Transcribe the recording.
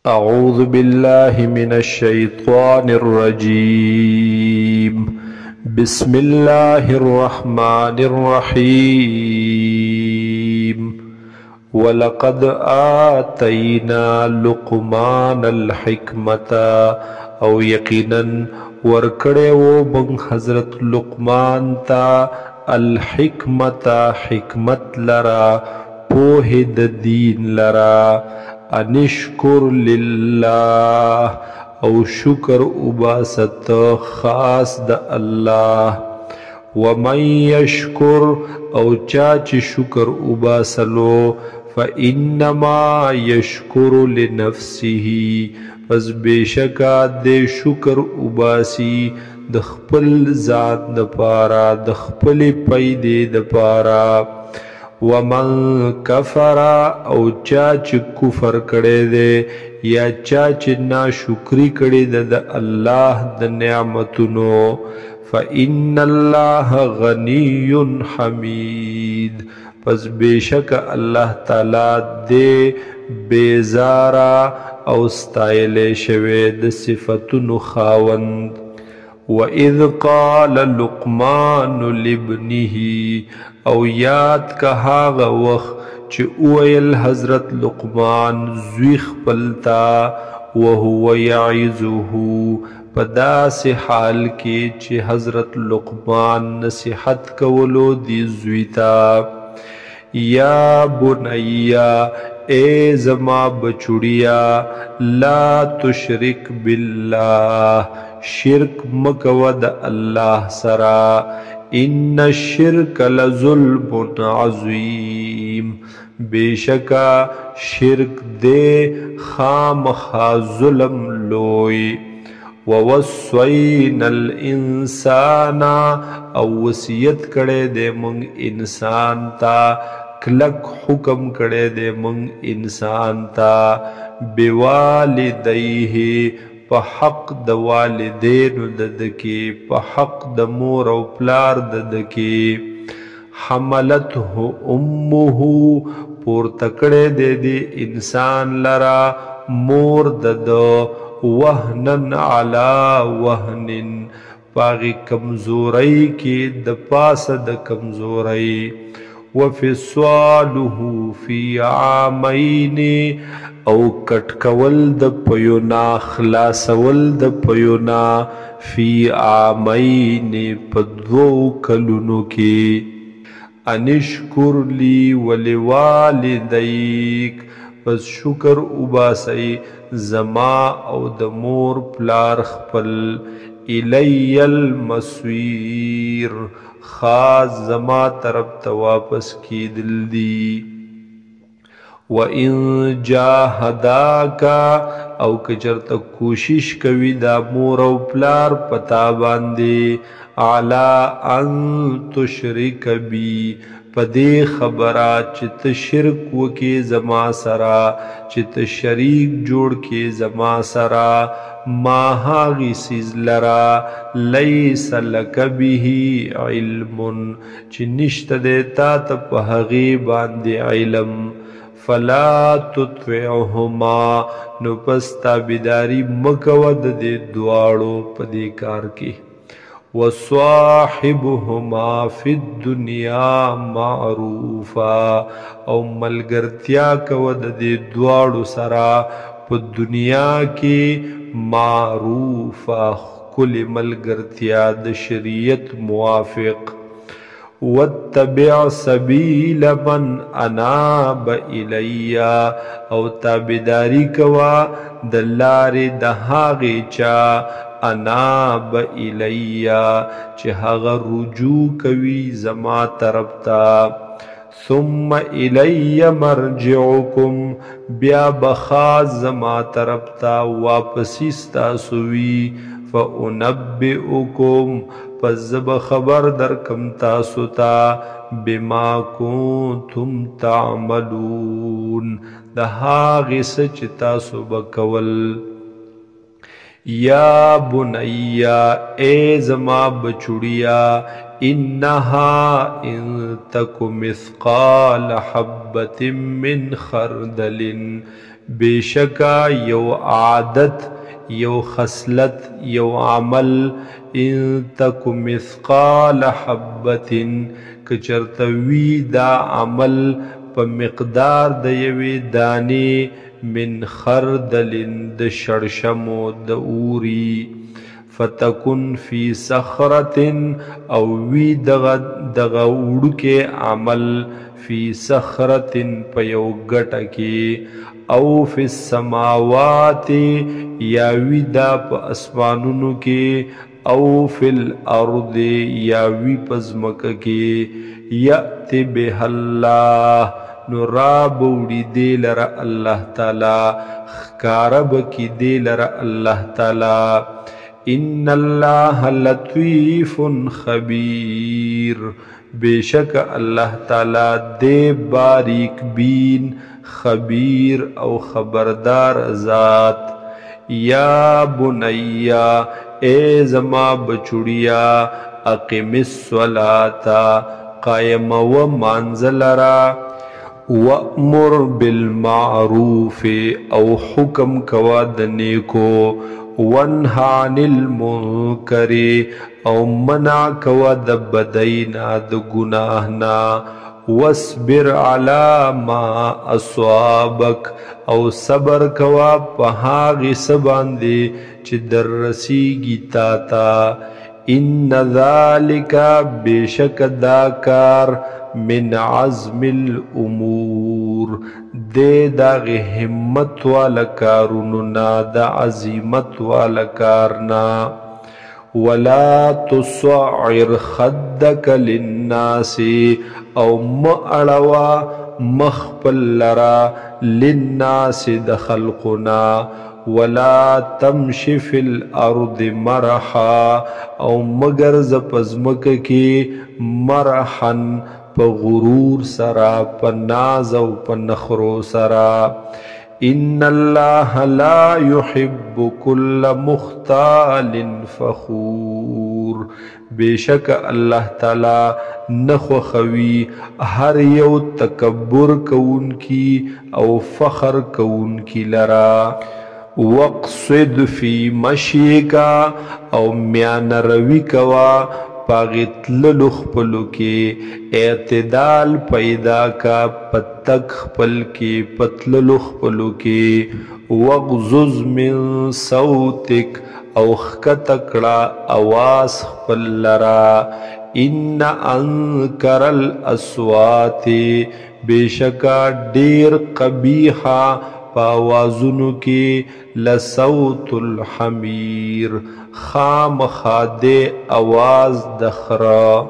أعوذ بالله من الشيطان الرجيم. بسم الله الرحمن الرحيم. ولقد آتينا لقمان الحكمة او یقینا ورکڑے و من حضرت لقمان تا الحکمت حکمت لرا پوہد دین لرا انشکر للہ او شکر اباست خاص د اللہ ومن یشکر او چاچ شکر اباسلو فإنما یشکر لنفسه پس بیشکا دے شکر اباسی د خپل ذات د پارا د خپل پیدې د پارا ومن کفر او چاچ کفر کړي دے یا چاچ ناشکری کړي د الله د نعمتونو فإن الله غنی حمید پس بیشک اللہ تعالی دے بیزارا او ستایل شوی د صفتونو خاوند وَإِذْ قَالَ لُقْمَانُ لِابْنِهِ او یاد کا هاغه وخت چې اویل حضرت لقمان زوی خپلتا وهو یعظه پداس حال کې چې حضرت لقمان نصیحت کولو دی زویتا یا بنیا اے زما بچڑیا لا تشرک باللہ شرک مکود اللہ سرا ان الشرک لظلم عظیم بیشکا شرک دے خام خا ظلم لوئی ووصینا الانسان او وصیت کڑے دے منگ انسان تا کلک حکم کڑے دے منگ انسان تا بوالدیہ پا حق د والدینو ددکی پا حق د مور او پلار ددکی حملته امه پور تکڑے دے دی انسان لرا مور دد وہنن علی وہنن پاغی کمزوری کی د پاس د کمزوری وفصاله فی عامین او کټکول د پیونا خلاصول د پیونا فی عامین په دو کلونو کې انشکر لی ولوالدیک پس شکر اباسی زما او د مور پلار خپل الی المصیر خاص زما طرف تا واپس کی دل دی وَإِن جَاهَدَاكَ او کچرتا کوشش کوي دا مور او پلار پتا باندې عَلَىٰ أَن تُشْرِكَ بِي پدې خبره چې ته شرک وکې زما سرا چې ته شریک جوړ کې زما سرا ما هاغی سیز لرا لیس لک به علم چې نشته دیتا ته په هغې باندې علم فلا تطوعهما نو پس تابیداری مکود دے دواړو په دې کار کې وصاحبهما فی الدنیا معروفا او ملګرتیا کود دې دواړو سرا په دنیا کې معروفا کل ملګرتیا د شریعت موافق واتبع سبیل من اناب الی او تابداری کوا د لارې د هغې چا اناب الی چې هغه رجوع کوي زما طرف ته ثم الی مرجعکم بیا بخاص زما طرف ته واپسی ستاسو وي فانبئکم پس زب خبر در کم تاسو تا بما کنتم تعملون دا هاغی سچ تاسو بکول یا بنیا اے زما بچڑیا انها ان تک مثقال حبت من خردل بشکا یو عادت یو خصلت یو عمل ان تک مثقال حبت کچرتوی دا عمل په مقدار د یوې دانې من خردل د شړشمو د اوري فتکن فی صخرت او وی دغه وړوکې عمل فی صخرت په یو ګټه کې او فی السماوات یا وی دا په اسمانونو کې او فی الارض یا وی په ځمکه کې یأتی بها الله نو را بوڑی دی لرا اللہ تعالی خکارب کی دی لرا اللہ تعالی ان اللہ لطیف خبیر بیشک اللہ تعالی دے باریک بین خبیر او خبردار ذات یا بنیا اے زما بچڑیا اقم الصلاة قائم و مانزل را وَأْمُرْ بِالْمَعْرُوفِ او حکم کوا دنیکو وَانْهَ عَنِ الْمُنْكَرِ او منع کوا دبدینا دگناہنا وَاصْبِرْ عَلَى مَا أَصْوَابَكَ او صبر کوا پہاغی سباندے چی در رسیگی تاتا ان ذالک بیشک داکار من عزم الامور دے داغ ہمت والا کاروننا دا عظیمت والا کارنا ولا تصعر خدک للناس او مأڑوا مخپل لرا للناس دخلقنا ولا تمشی فی الارض مرحا او مگر زپزمک کی مرحن پا غرور سرا پا ناز و پا نخرو سرا ان اللہ لا يحب کل مختال فخور بیشک اللہ تعالی نخو خوی ہر یو تکبر کون کی او فخر کون کی لرا وقصد فی مشیکا او میان روی کوا پاغت للخ پلو کے اعتدال پیدا کا پتک پل کے پتللخ پلو کے وغزز من صوتک او خکتکڑا آواز پل لرا ان انکر الاسوات بیشکا دیر قبیحا پاوازنو کی لصوت الحمیر خام خادے آواز دخرا